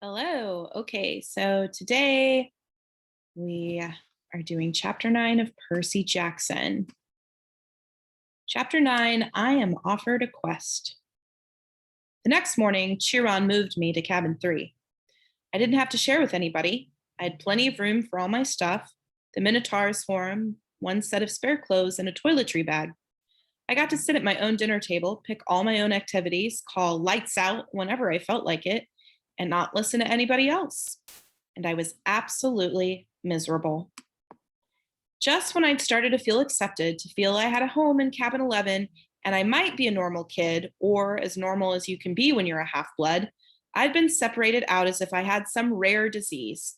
Hello. Okay, so today we are doing chapter 9 of Percy Jackson. Chapter 9, I am offered a quest. The next morning, Chiron moved me to cabin 3. I didn't have to share with anybody. I had plenty of room for all my stuff, the Minotaur's form, one set of spare clothes, and a toiletry bag. I got to sit at my own dinner table, pick all my own activities, call lights out whenever I felt like it, and not listen to anybody else. And I was absolutely miserable. Just when I'd started to feel accepted, to feel I had a home in cabin 11, and I might be a normal kid, or as normal as you can be when you're a half blood, I'd been separated out as if I had some rare disease.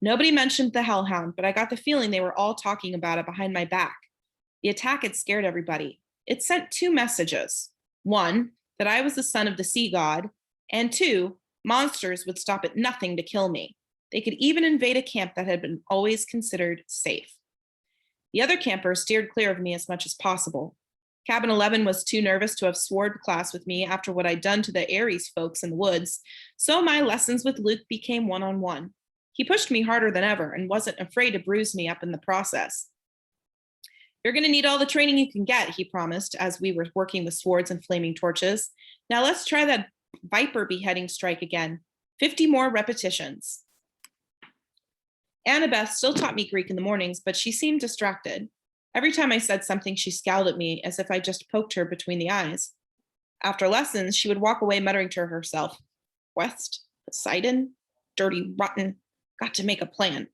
Nobody mentioned the hellhound, but I got the feeling they were all talking about it behind my back. The attack had scared everybody. It sent two messages. One, that I was the son of the sea god, and two, monsters would stop at nothing to kill me. They could even invade a camp that had been always considered safe. The other campers steered clear of me as much as possible. Cabin 11 was too nervous to have sword class with me after what I'd done to the Ares folks in the woods, so my lessons with Luke became one-on-one. He pushed me harder than ever and wasn't afraid to bruise me up in the process. You're going to need all the training you can get, he promised, as we were working with swords and flaming torches. Now let's try that viper beheading strike again. 50 more repetitions. Annabeth still taught me Greek in the mornings, but she seemed distracted. Every time I said something, she scowled at me as if I just poked her between the eyes. After lessons, she would walk away muttering to herself, West, Poseidon, dirty, rotten, got to make a plan.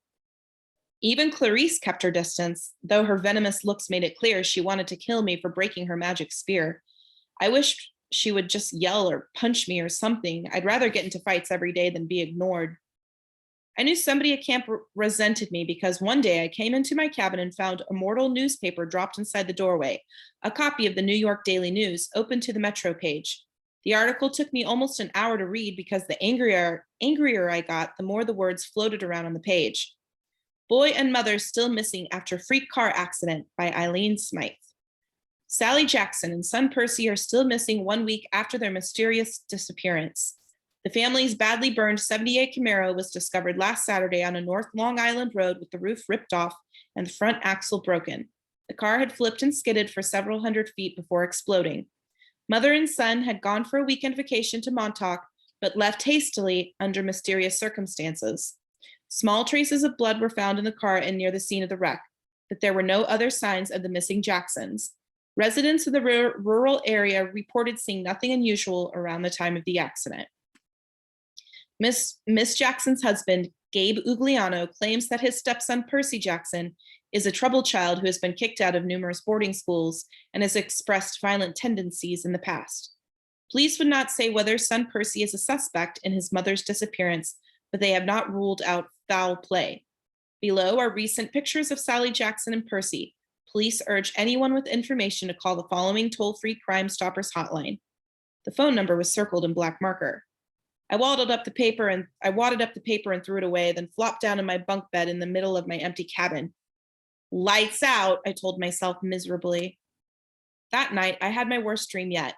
Even Clarice kept her distance, though her venomous looks made it clear she wanted to kill me for breaking her magic spear. I wished she would just yell or punch me or something. I'd rather get into fights every day than be ignored. I knew somebody at camp resented me because one day I came into my cabin and found a mortal newspaper dropped inside the doorway, a copy of the New York Daily News open to the Metro page. The article took me almost an hour to read because the angrier I got, the more the words floated around on the page. Boy and Mother Still Missing After Freak Car Accident by Eileen Smythe. Sally Jackson and son Percy are still missing 1 week after their mysterious disappearance. The family's badly burned 78 Camaro was discovered last Saturday on a North Long Island road with the roof ripped off and the front axle broken. The car had flipped and skidded for several hundred feet before exploding. Mother and son had gone for a weekend vacation to Montauk, but left hastily under mysterious circumstances. Small traces of blood were found in the car and near the scene of the wreck, but there were no other signs of the missing Jacksons. Residents of the rural area reported seeing nothing unusual around the time of the accident. Miss Jackson's husband, Gabe Ugliano, claims that his stepson, Percy Jackson, is a troubled child who has been kicked out of numerous boarding schools and has expressed violent tendencies in the past. Police would not say whether son Percy is a suspect in his mother's disappearance, but they have not ruled out foul play. Below are recent pictures of Sally Jackson and Percy. Police urge anyone with information to call the following toll-free Crime Stoppers hotline. The phone number was circled in black marker. I wadded up the paper and threw it away, then flopped down in my bunk bed in the middle of my empty cabin. Lights out, I told myself miserably. That night, I had my worst dream yet.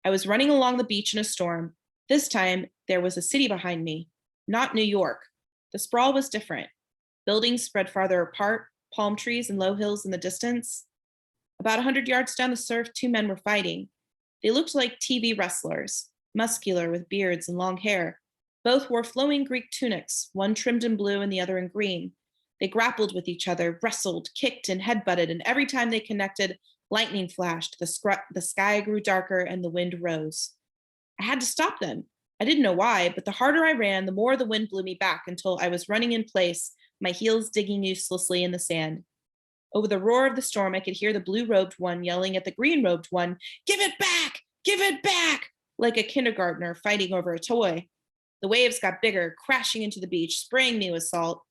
I was running along the beach in a storm. This time, there was a city behind me, not New York. The sprawl was different. Buildings spread farther apart, palm trees and low hills in the distance. About 100 yards down the surf, two men were fighting. They looked like TV wrestlers, muscular with beards and long hair. Both wore flowing Greek tunics, one trimmed in blue and the other in green. They grappled with each other, wrestled, kicked, and headbutted, and every time they connected, lightning flashed, the sky grew darker, and the wind rose. I had to stop them. I didn't know why, but the harder I ran, the more the wind blew me back until I was running in place, my heels digging uselessly in the sand. Over the roar of the storm, I could hear the blue-robed one yelling at the green-robed one, "Give it back! Give it back!" like a kindergartner fighting over a toy. The waves got bigger, crashing into the beach, spraying me with salt.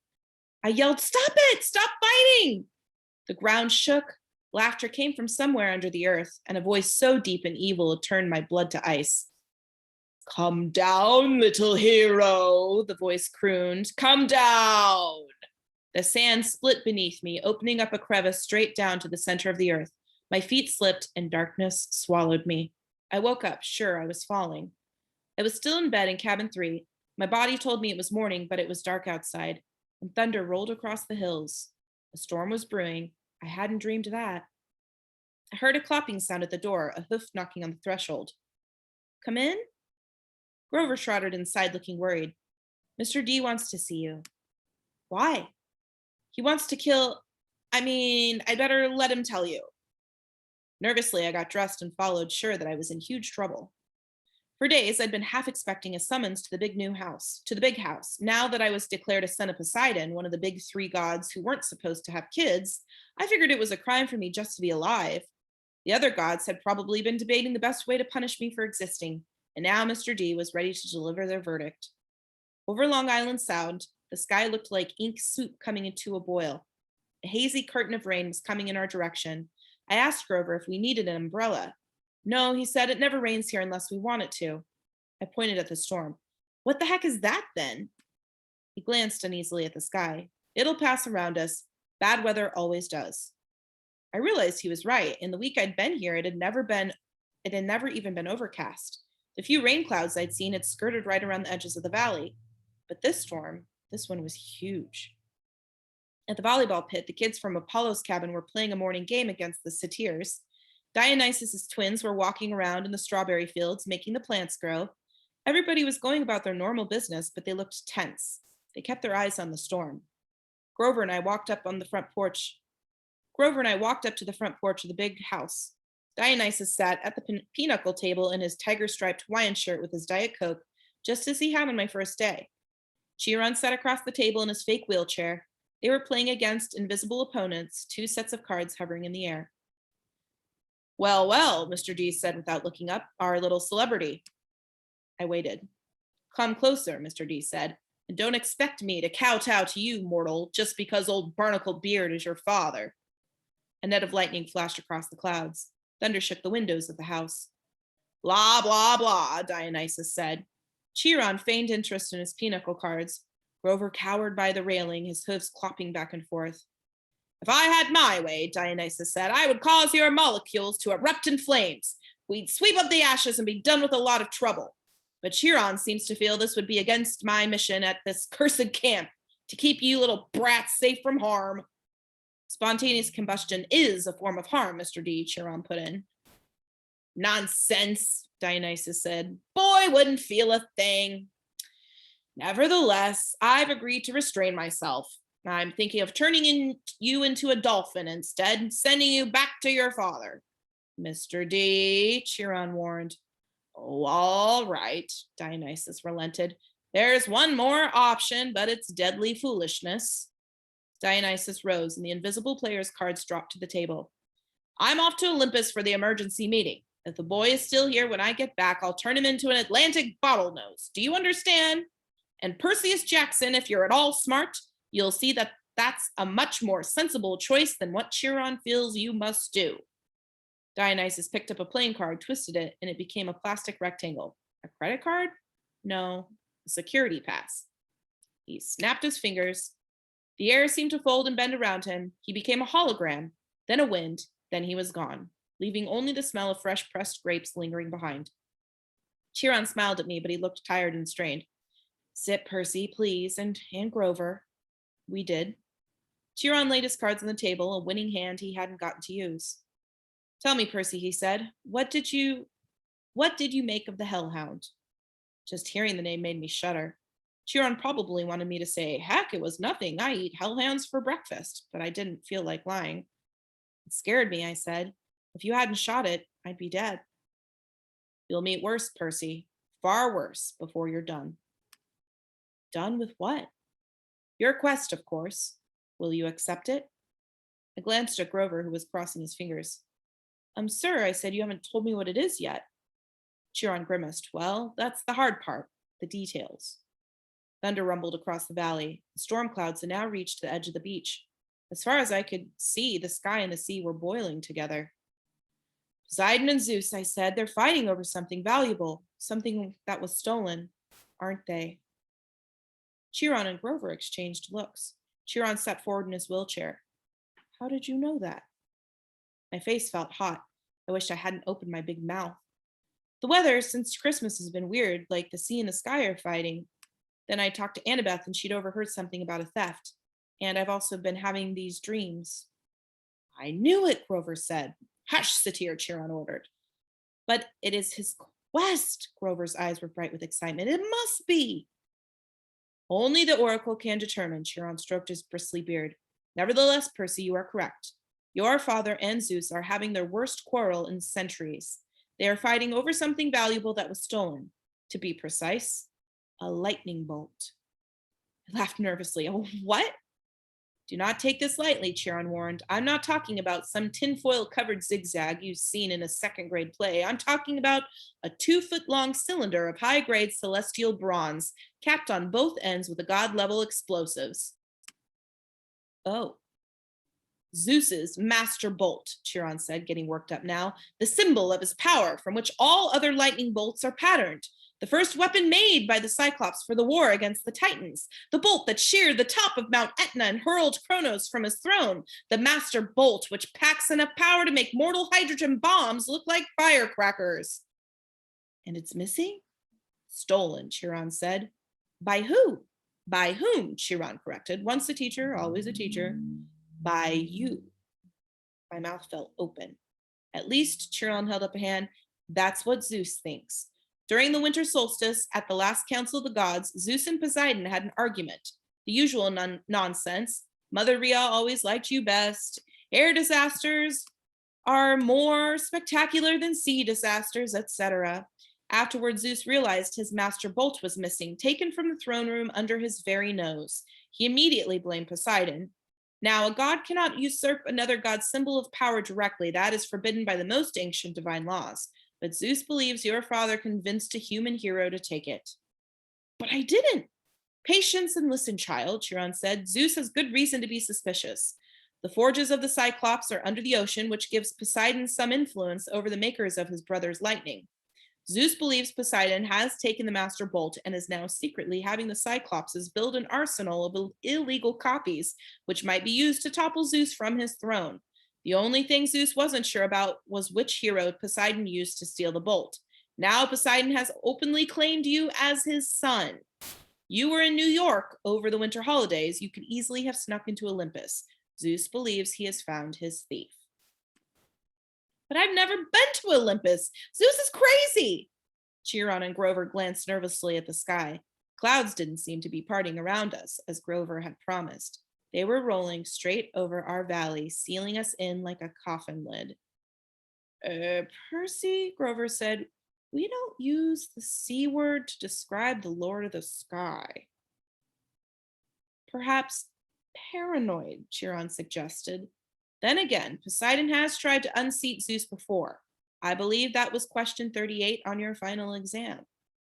I yelled, "Stop it! Stop fighting!" The ground shook. Laughter came from somewhere under the earth, and a voice so deep and evil it turned my blood to ice. "Come down, little hero," the voice crooned. "Come down." The sand split beneath me, opening up a crevice straight down to the center of the earth. My feet slipped, and darkness swallowed me. I woke up, sure I was falling. I was still in bed in cabin 3, My body told me it was morning, but it was dark outside, and thunder rolled across the hills. A storm was brewing. I hadn't dreamed that. I heard a clapping sound at the door, a hoof knocking on the threshold. Come in? Grover trotted inside, looking worried. Mr. D wants to see you. Why? He wants to kill. I'd better let him tell you. Nervously, I got dressed and followed, sure that I was in huge trouble. For days, I'd been half expecting a summons to the big house. Now that I was declared a son of Poseidon, one of the big three gods who weren't supposed to have kids, I figured it was a crime for me just to be alive. The other gods had probably been debating the best way to punish me for existing, and now Mr. D was ready to deliver their verdict. Over Long Island Sound, the sky looked like ink soup coming into a boil. A hazy curtain of rain was coming in our direction. I asked Grover if we needed an umbrella. No, he said, it never rains here unless we want it to. I pointed at the storm. What the heck is that then? He glanced uneasily at the sky. It'll pass around us. Bad weather always does. I realized he was right. In the week I'd been here, it had never even been overcast. The few rain clouds I'd seen had skirted right around the edges of the valley. But this one was huge. At the volleyball pit, the kids from Apollo's cabin were playing a morning game against the satyrs. Dionysus's twins were walking around in the strawberry fields, making the plants grow. Everybody was going about their normal business, but they looked tense. They kept their eyes on the storm. Grover and I walked up to the front porch of the big house. Dionysus sat at the pinochle table in his tiger-striped Hawaiian shirt with his Diet Coke, just as he had on my first day. Chiron sat across the table in his fake wheelchair. They were playing against invisible opponents, 2 sets of cards hovering in the air. Well, well, Mr. D said without looking up, our little celebrity. I waited. Come closer, Mr. D said, and don't expect me to kowtow to you, mortal, just because old Barnacle Beard is your father. A net of lightning flashed across the clouds. Thunder shook the windows of the house. Blah, blah, blah, Dionysus said. Chiron feigned interest in his pinochle cards. Grover cowered by the railing, his hooves clopping back and forth. If I had my way, Dionysus said, I would cause your molecules to erupt in flames. We'd sweep up the ashes and be done with a lot of trouble. But Chiron seems to feel this would be against my mission at this cursed camp, to keep you little brats safe from harm. Spontaneous combustion is a form of harm, Mr. D, Chiron put in. Nonsense, Dionysus said. Boy wouldn't feel a thing. Nevertheless, I've agreed to restrain myself. I'm thinking of turning you into a dolphin instead, sending you back to your father. Mr. D, Chiron warned. Oh, all right, Dionysus relented. There's one more option, but it's deadly foolishness. Dionysus rose, and the invisible player's cards dropped to the table. I'm off to Olympus for the emergency meeting. If the boy is still here when I get back, I'll turn him into an Atlantic bottlenose. Do you understand? And Perseus Jackson, if you're at all smart, you'll see that that's a much more sensible choice than what Chiron feels you must do. Dionysus picked up a playing card, twisted it, and it became a plastic rectangle. A credit card? No, a security pass. He snapped his fingers. The air seemed to fold and bend around him. He became a hologram, then a wind, then he was gone, leaving only the smell of fresh pressed grapes lingering behind. Chiron smiled at me, but he looked tired and strained. Sit, Percy, please, and Grover. We did. Chiron laid his cards on the table, a winning hand he hadn't gotten to use. Tell me, Percy, he said, what did you make of the hellhound? Just hearing the name made me shudder. Chiron probably wanted me to say, heck, it was nothing. I eat hellhounds for breakfast, but I didn't feel like lying. It scared me, I said. If you hadn't shot it, I'd be dead. You'll meet worse, Percy. Far worse before you're done. Done with what? Your quest, of course. Will you accept it? I glanced at Grover, who was crossing his fingers. Sir, I said, you haven't told me what it is yet. Chiron grimaced. Well, that's the hard part, the details. Thunder rumbled across the valley. The storm clouds had now reached the edge of the beach. As far as I could see, the sky and the sea were boiling together. Poseidon and Zeus, I said, they're fighting over something valuable, something that was stolen, aren't they? Chiron and Grover exchanged looks. Chiron sat forward in his wheelchair. How did you know that? My face felt hot. I wished I hadn't opened my big mouth. The weather since Christmas has been weird, like the sea and the sky are fighting. Then I talked to Annabeth and she'd overheard something about a theft. And I've also been having these dreams. I knew it, Grover said. Hush, Satir, Chiron ordered. But it is his quest. Grover's eyes were bright with excitement. It must be. Only the oracle can determine, Chiron stroked his bristly beard. Nevertheless, Percy, you are correct. Your father and Zeus are having their worst quarrel in centuries. They are fighting over something valuable that was stolen. To be precise, a lightning bolt. I laughed nervously. Oh, what? Do not take this lightly, Chiron warned. I'm not talking about some tinfoil-covered zigzag you've seen in a second-grade play. I'm talking about a 2-foot-long cylinder of high-grade celestial bronze, capped on both ends with a god-level explosives. Oh. Zeus's master bolt, Chiron said, getting worked up now, the symbol of his power from which all other lightning bolts are patterned. The first weapon made by the Cyclops for the war against the Titans, the bolt that sheared the top of Mount Etna and hurled Kronos from his throne, the master bolt which packs enough power to make mortal hydrogen bombs look like firecrackers. And it's missing? Stolen, Chiron said. By who? By whom? Chiron corrected. Once a teacher, always a teacher. By you. My mouth fell open. At least, Chiron held up a hand, that's what Zeus thinks. During the winter solstice, at the last council of the gods, Zeus and Poseidon had an argument. The usual nonsense. Mother Rhea always liked you best. Air disasters are more spectacular than sea disasters, etc. Afterwards, Zeus realized his master bolt was missing, taken from the throne room under his very nose. He immediately blamed Poseidon. Now, a god cannot usurp another god's symbol of power directly. That is forbidden by the most ancient divine laws. But Zeus believes your father convinced a human hero to take it. But I didn't. Patience and listen, child, Chiron said. Zeus has good reason to be suspicious. The forges of the Cyclops are under the ocean, which gives Poseidon some influence over the makers of his brother's lightning. Zeus believes Poseidon has taken the master bolt and is now secretly having the Cyclopses build an arsenal of illegal copies, which might be used to topple Zeus from his throne. The only thing Zeus wasn't sure about was which hero Poseidon used to steal the bolt. Now Poseidon has openly claimed you as his son. You were in New York over the winter holidays. You could easily have snuck into Olympus. Zeus believes he has found his thief. But I've never been to Olympus. Zeus is crazy. Chiron and Grover glanced nervously at the sky. Clouds didn't seem to be parting around us, as Grover had promised. They were rolling straight over our valley, sealing us in like a coffin lid. Percy, Grover said, we don't use the C word to describe the Lord of the Sky. Perhaps paranoid, Chiron suggested. Then again, Poseidon has tried to unseat Zeus before. I believe that was question 38 on your final exam.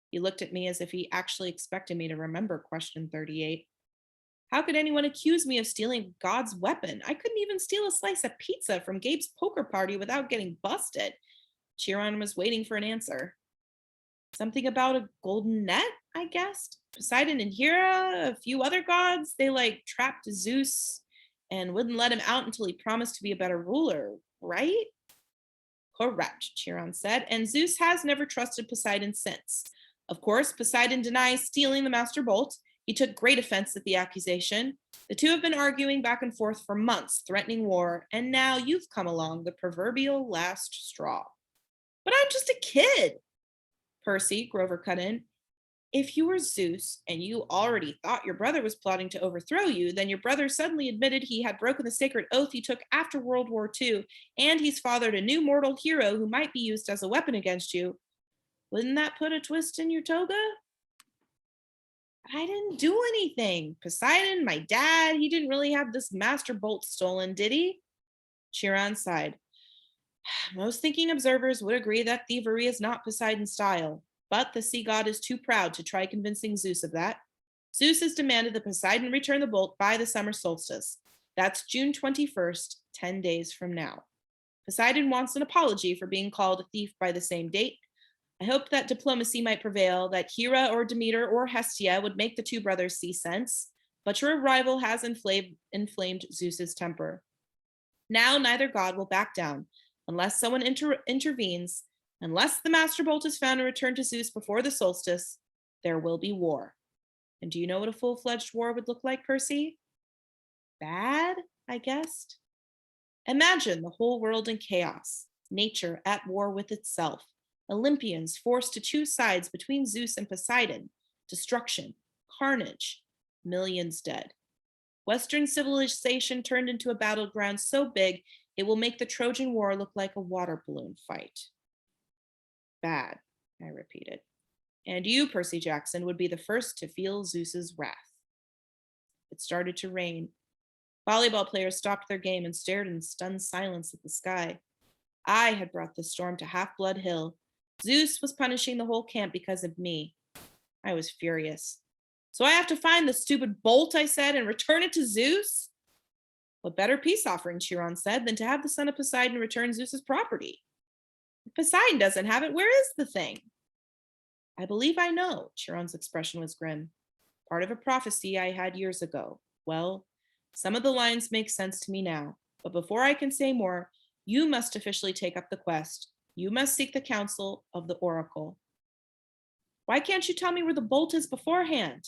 He looked at me as if he actually expected me to remember question 38. How could anyone accuse me of stealing God's weapon? I couldn't even steal a slice of pizza from Gabe's poker party without getting busted. Chiron was waiting for an answer. Something about a golden net, I guessed. Poseidon and Hera, a few other gods, they trapped Zeus and wouldn't let him out until he promised to be a better ruler, right? Correct, Chiron said, and Zeus has never trusted Poseidon since. Of course, Poseidon denies stealing the master bolt. He took great offense at the accusation. The two have been arguing back and forth for months, threatening war, and now you've come along, the proverbial last straw. But I'm just a kid. Percy, Grover cut in. If you were Zeus and you already thought your brother was plotting to overthrow you, then your brother suddenly admitted he had broken the sacred oath he took after World War II, and he's fathered a new mortal hero who might be used as a weapon against you. Wouldn't that put a twist in your toga? I didn't do anything. Poseidon, my dad, he didn't really have this master bolt stolen, did he? Chiron sighed. Most thinking observers would agree that thievery is not Poseidon's style, but the sea god is too proud to try convincing Zeus of that. Zeus has demanded that Poseidon return the bolt by the summer solstice. That's June 21st, 10 days from now. Poseidon wants an apology for being called a thief by the same date. I hoped that diplomacy might prevail, that Hera or Demeter or Hestia would make the two brothers see sense, but your arrival has inflamed Zeus's temper. Now neither god will back down, unless someone intervenes. Unless the master bolt is found and returned to Zeus before the solstice, there will be war. And do you know what a full-fledged war would look like, Percy? Bad, I guessed. Imagine the whole world in chaos, nature at war with itself, Olympians forced to choose sides between Zeus and Poseidon, destruction, carnage, millions dead. Western civilization turned into a battleground so big it will make the Trojan War look like a water balloon fight. Bad, I repeated. And you, Percy Jackson, would be the first to feel Zeus's wrath. It started to rain. Volleyball players stopped their game and stared in stunned silence at the sky. I had brought the storm to Half-Blood Hill. Zeus was punishing the whole camp because of me. I was furious. So I have to find the stupid bolt, I said, and return it to Zeus? What better peace offering, Chiron said, than to have the son of Poseidon return Zeus's property? If Poseidon doesn't have it, where is the thing? I believe I know, Chiron's expression was grim. Part of a prophecy I had years ago. Well, some of the lines make sense to me now, but before I can say more, you must officially take up the quest. You must seek the counsel of the oracle. Why can't you tell me where the bolt is beforehand?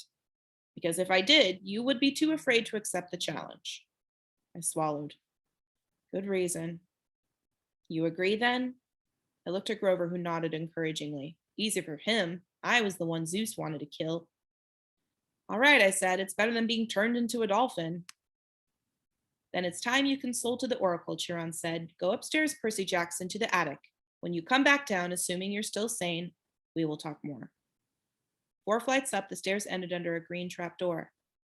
Because if I did, you would be too afraid to accept the challenge. I swallowed. Good reason. You agree then? I looked at Grover, who nodded encouragingly. Easy for him. I was the one Zeus wanted to kill. All right, I said, it's better than being turned into a dolphin. Then it's time you consulted the oracle, Chiron said. Go upstairs, Percy Jackson, to the attic. When you come back down, assuming you're still sane, we will talk more. 4 flights up, the stairs ended under a green trapdoor.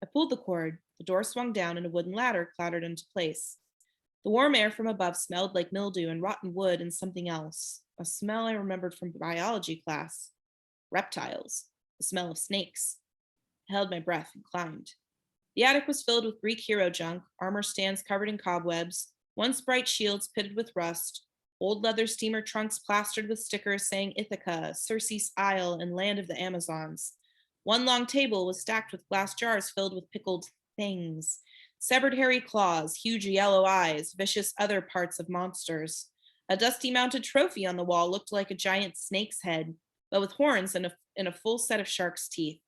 I pulled the cord. The door swung down and a wooden ladder clattered into place. The warm air from above smelled like mildew and rotten wood and something else. A smell I remembered from biology class. Reptiles. The smell of snakes. I held my breath and climbed. The attic was filled with Greek hero junk, armor stands covered in cobwebs, once bright shields pitted with rust, old leather steamer trunks plastered with stickers saying Ithaca, Circe's Isle, and Land of the Amazons. One long table was stacked with glass jars filled with pickled things, severed hairy claws, huge yellow eyes, vicious other parts of monsters. A dusty mounted trophy on the wall looked like a giant snake's head, but with horns and a full set of shark's teeth.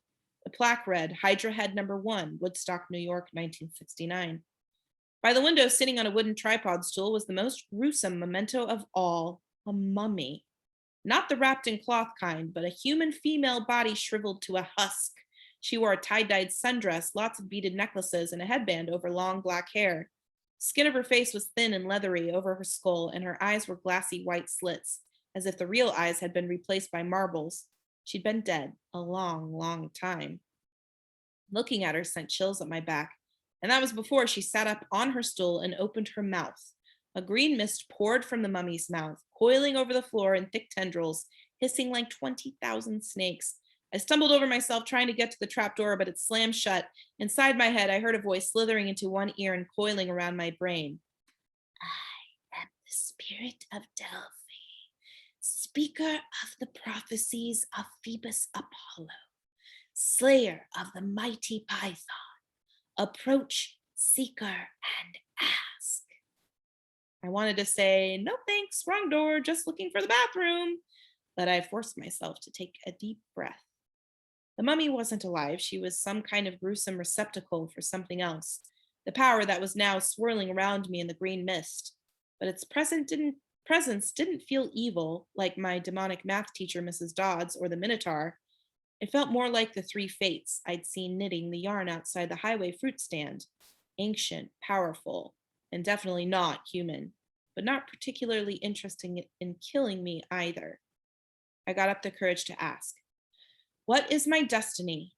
The plaque read, Hydra Head No. 1, Woodstock, New York, 1969. By the window, sitting on a wooden tripod stool, was the most gruesome memento of all, a mummy. Not the wrapped in cloth kind, but a human female body shriveled to a husk. She wore a tie-dyed sundress, lots of beaded necklaces, and a headband over long black hair. Skin of her face was thin and leathery over her skull, and her eyes were glassy white slits, as if the real eyes had been replaced by marbles. She'd been dead a long, long time. Looking at her sent chills up my back, and that was before she sat up on her stool and opened her mouth. A green mist poured from the mummy's mouth, coiling over the floor in thick tendrils, hissing like 20,000 snakes. I stumbled over myself trying to get to the trapdoor, but it slammed shut. Inside my head, I heard a voice slithering into one ear and coiling around my brain. I am the spirit of Delphi, speaker of the prophecies of Phoebus Apollo, slayer of the mighty Python. Approach, seeker, and ask. I wanted to say, no thanks, wrong door, just looking for the bathroom. But I forced myself to take a deep breath. The mummy wasn't alive. She was some kind of gruesome receptacle for something else. The power that was now swirling around me in the green mist. But its presence didn't feel evil, like my demonic math teacher, Mrs. Dodds, or the Minotaur. It felt more like the 3 fates I'd seen knitting the yarn outside the highway fruit stand. Ancient, powerful, and definitely not human, but not particularly interested in killing me either. I got up the courage to ask, what is my destiny?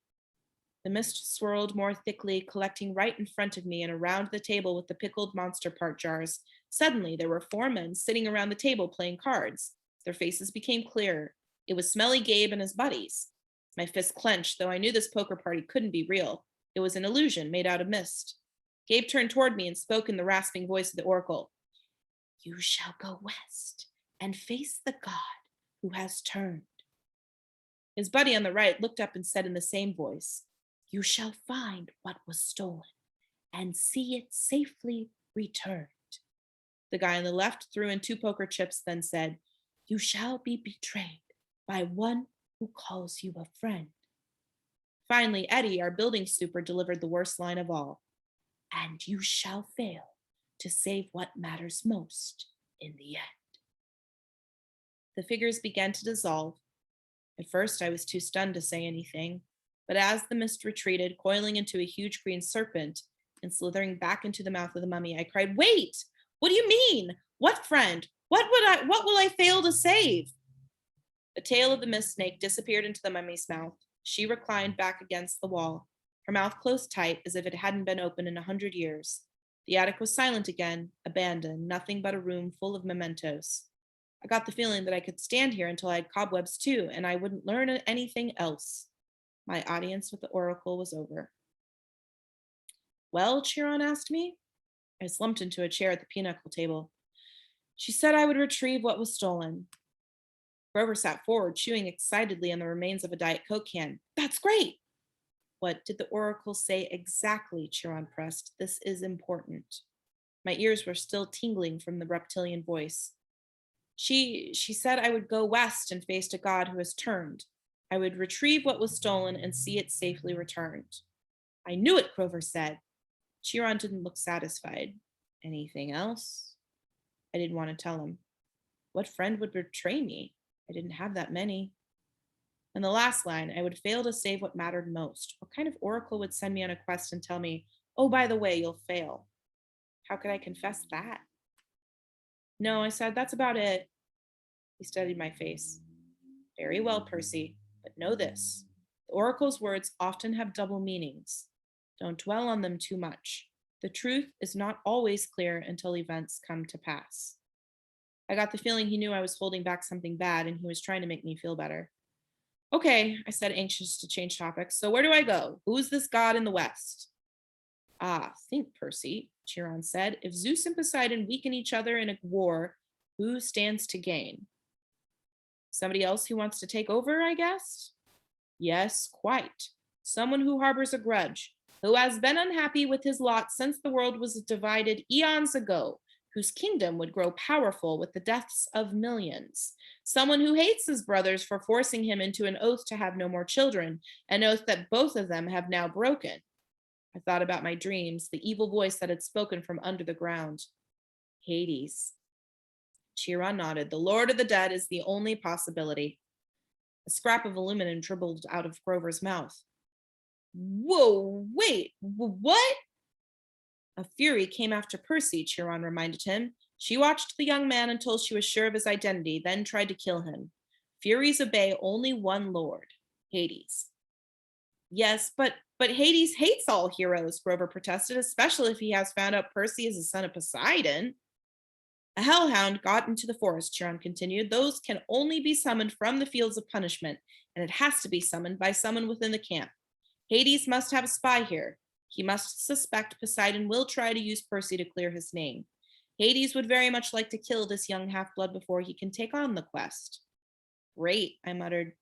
The mist swirled more thickly, collecting right in front of me and around the table with the pickled monster part jars. Suddenly, there were 4 men sitting around the table playing cards. Their faces became clearer. It was Smelly Gabe and his buddies. My fist clenched, though I knew this poker party couldn't be real. It was an illusion made out of mist. Gabe turned toward me and spoke in the rasping voice of the oracle. You shall go west and face the god who has turned. His buddy on the right looked up and said in the same voice, you shall find what was stolen and see it safely returned. The guy on the left threw in 2 poker chips, then said, you shall be betrayed by one who calls you a friend. Finally, Eddie, our building super, delivered the worst line of all. And you shall fail to save what matters most in the end. The figures began to dissolve. At first, I was too stunned to say anything, but as the mist retreated, coiling into a huge green serpent and slithering back into the mouth of the mummy, I cried, "Wait! What do you mean? What friend? What will I fail to save?" The tail of the mist snake disappeared into the mummy's mouth. She reclined back against the wall, her mouth closed tight as if it hadn't been open in 100 years. The attic was silent again, abandoned, nothing but a room full of mementos. I got the feeling that I could stand here until I had cobwebs too, and I wouldn't learn anything else. My audience with the oracle was over. Well, Chiron asked me. I slumped into a chair at the pinochle table. She said I would retrieve what was stolen. Grover sat forward, chewing excitedly on the remains of a Diet Coke can. That's great! What did the oracle say exactly? Chiron pressed. This is important. My ears were still tingling from the reptilian voice. She said I would go west and face a god who has turned. I would retrieve what was stolen and see it safely returned. I knew it, Grover said. Chiron didn't look satisfied. Anything else? I didn't want to tell him. What friend would betray me? I didn't have that many. And the last line, I would fail to save what mattered most. What kind of oracle would send me on a quest and tell me, oh, by the way, you'll fail? How could I confess that? No, I said, that's about it. He studied my face. Very well, Percy, but know this. The oracle's words often have double meanings. Don't dwell on them too much. The truth is not always clear until events come to pass. I got the feeling he knew I was holding back something bad and he was trying to make me feel better. Okay, I said, anxious to change topics. So where do I go? Who's this god in the west? Ah, think, Percy, Chiron said. If Zeus and Poseidon weaken each other in a war, who stands to gain? Somebody else who wants to take over, I guess? Yes, quite. Someone who harbors a grudge, who has been unhappy with his lot since the world was divided eons ago, whose kingdom would grow powerful with the deaths of millions. Someone who hates his brothers for forcing him into an oath to have no more children, an oath that both of them have now broken. I thought about my dreams, the evil voice that had spoken from under the ground. Hades. Chiron nodded. The Lord of the Dead is the only possibility. A scrap of aluminum dribbled out of Grover's mouth. Whoa, wait, what? A fury came after Percy, Chiron reminded him. She watched the young man until she was sure of his identity, then tried to kill him. Furies obey only one lord, Hades. Yes, but Hades hates all heroes, Grover protested, especially if he has found out Percy is the son of Poseidon. A hellhound got into the forest, Chiron continued. Those can only be summoned from the fields of punishment, and it has to be summoned by someone within the camp. Hades must have a spy here. He must suspect Poseidon will try to use Percy to clear his name. Hades would very much like to kill this young half-blood before he can take on the quest. Great, I muttered.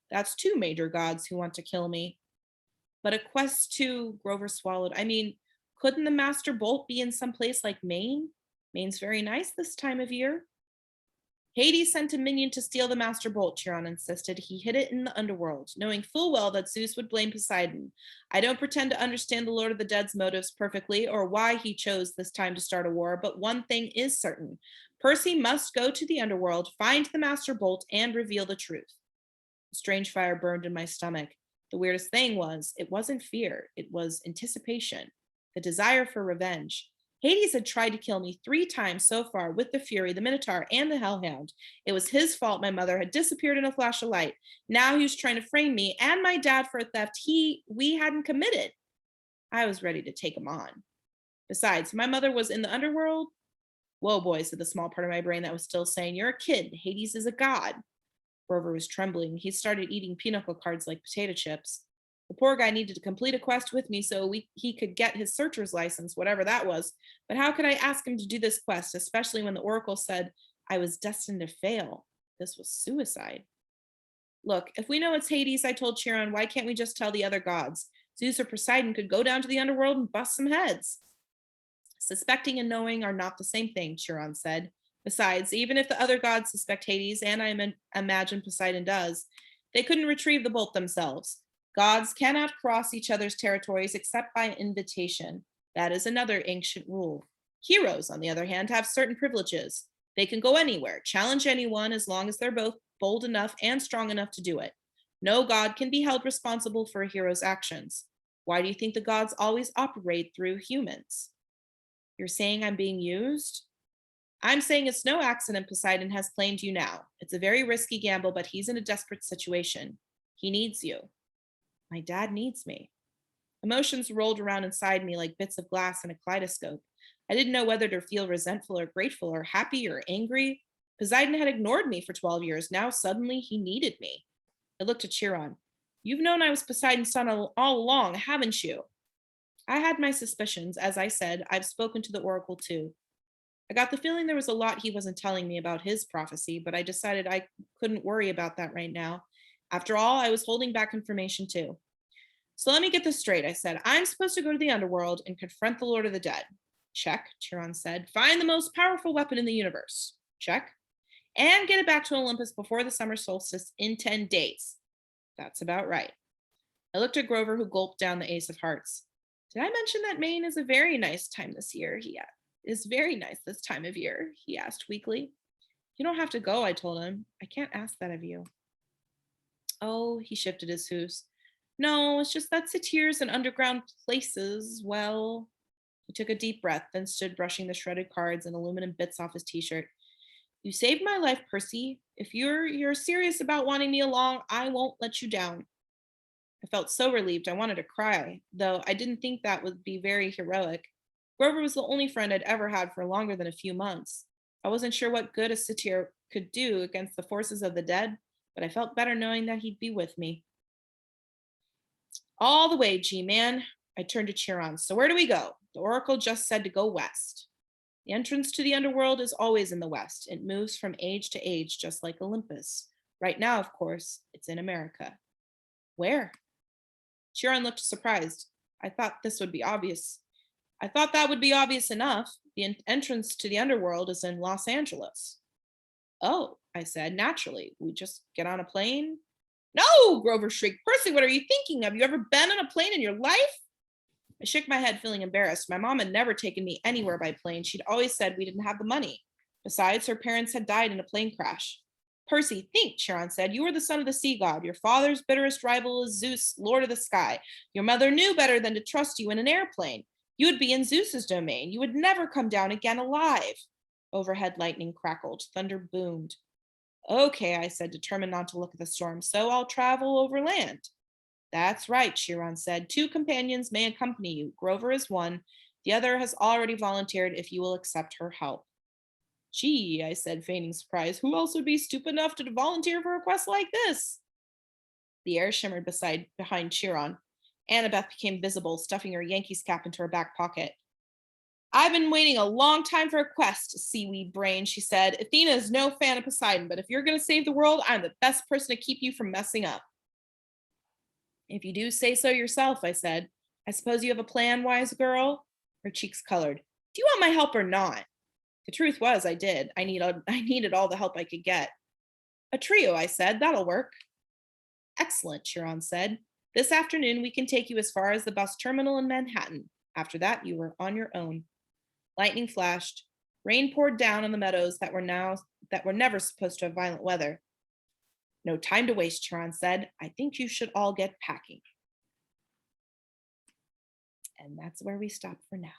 That's two major gods who want to kill me. But a quest too, Grover swallowed. I mean, couldn't the Master Bolt be in some place like Maine? Maine's very nice this time of year. Hades sent a minion to steal the Master Bolt, Chiron insisted. He hid it in the underworld, knowing full well that Zeus would blame Poseidon. I don't pretend to understand the Lord of the Dead's motives perfectly or why he chose this time to start a war, but one thing is certain. Percy must go to the underworld, find the Master Bolt, and reveal the truth. A strange fire burned in my stomach. The weirdest thing was, it wasn't fear, it was anticipation, the desire for revenge. Hades had tried to kill me 3 times so far with the Fury, the Minotaur, and the Hellhound. It was his fault my mother had disappeared in a flash of light. Now he was trying to frame me and my dad for a theft we hadn't committed. I was ready to take him on. Besides, my mother was in the underworld. Whoa, boy, said the small part of my brain that was still saying, you're a kid. Hades is a god. Grover was trembling. He started eating pinochle cards like potato chips. The poor guy needed to complete a quest with me so he could get his searcher's license, whatever that was. But how could I ask him to do this quest, especially when the oracle said I was destined to fail? This was suicide. Look, if we know it's Hades, I told Chiron, why can't we just tell the other gods? Zeus or Poseidon could go down to the underworld and bust some heads. Suspecting and knowing are not the same thing, Chiron said. Besides, even if the other gods suspect Hades, and I imagine Poseidon does, they couldn't retrieve the bolt themselves. Gods cannot cross each other's territories except by invitation. That is another ancient rule. Heroes, on the other hand, have certain privileges. They can go anywhere, challenge anyone as long as they're both bold enough and strong enough to do it. No god can be held responsible for a hero's actions. Why do you think the gods always operate through humans? You're saying I'm being used? I'm saying it's no accident Poseidon has claimed you now. It's a very risky gamble, but he's in a desperate situation. He needs you. My dad needs me. Emotions rolled around inside me like bits of glass in a kaleidoscope. I didn't know whether to feel resentful or grateful or happy or angry. Poseidon had ignored me for 12 years. Now suddenly he needed me. I looked at Chiron. You've known I was Poseidon's son all along, haven't you? I had my suspicions. As I said, I've spoken to the oracle too. I got the feeling there was a lot he wasn't telling me about his prophecy, but I decided I couldn't worry about that right now. After all, I was holding back information too. So let me get this straight, I said. I'm supposed to go to the underworld and confront the Lord of the Dead. Check, Chiron said. Find the most powerful weapon in the universe. Check. And get it back to Olympus before the summer solstice in 10 days. That's about right. I looked at Grover, who gulped down the ace of hearts. Did I mention that Maine is a very nice time this year? Is very nice this time of year, he asked weakly. You don't have to go, I told him. I can't ask that of you. Oh, he shifted his hooves. No, it's just that satyrs and underground places, well. He took a deep breath, then stood brushing the shredded cards and aluminum bits off his t-shirt. You saved my life, Percy. If you're serious about wanting me along, I won't let you down. I felt so relieved I wanted to cry, though I didn't think that would be very heroic. Grover was the only friend I'd ever had for longer than a few months. I wasn't sure what good a satyr could do against the forces of the dead, but I felt better knowing that he'd be with me. All the way, G-Man. I turned to Chiron. So where do we go? The oracle just said to go west. The entrance to the underworld is always in the west. It moves from age to age, just like Olympus. Right now, of course, it's in America. Where? Chiron looked surprised. I thought this would be obvious. I thought that would be obvious enough. The entrance to the underworld is in Los Angeles. Oh, I said, naturally. We just get on a plane? No, Grover shrieked. Percy, what are you thinking? Have you ever been on a plane in your life? I shook my head, feeling embarrassed. My mom had never taken me anywhere by plane. She'd always said we didn't have the money. Besides, her parents had died in a plane crash. Percy, think, Chiron said. You are the son of the sea god. Your father's bitterest rival is Zeus, lord of the sky. Your mother knew better than to trust you in an airplane. You would be in Zeus's domain. You would never come down again alive. Overhead lightning crackled. Thunder boomed. Okay, I said, determined not to look at the storm. So I'll travel over land. That's right, Chiron said. 2 companions may accompany you. Grover is one. The other has already volunteered if you will accept her help. Gee, I said, feigning surprise. Who else would be stupid enough to volunteer for a quest like this? The air shimmered behind Chiron. Annabeth became visible, stuffing her Yankees cap into her back pocket. I've been waiting a long time for a quest, seaweed brain, she said. Athena is no fan of Poseidon, but if you're going to save the world, I'm the best person to keep you from messing up. If you do say so yourself, I said. I suppose you have a plan, wise girl? Her cheeks colored. Do you want my help or not? The truth was, I did. I needed all the help I could get. A trio, I said. That'll work. Excellent, Chiron said. This afternoon, we can take you as far as the bus terminal in Manhattan. After that, you are on your own. Lightning flashed. Rain poured down on the meadows that were never supposed to have violent weather. No time to waste, Chiron said. I think you should all get packing. And that's where we stop for now.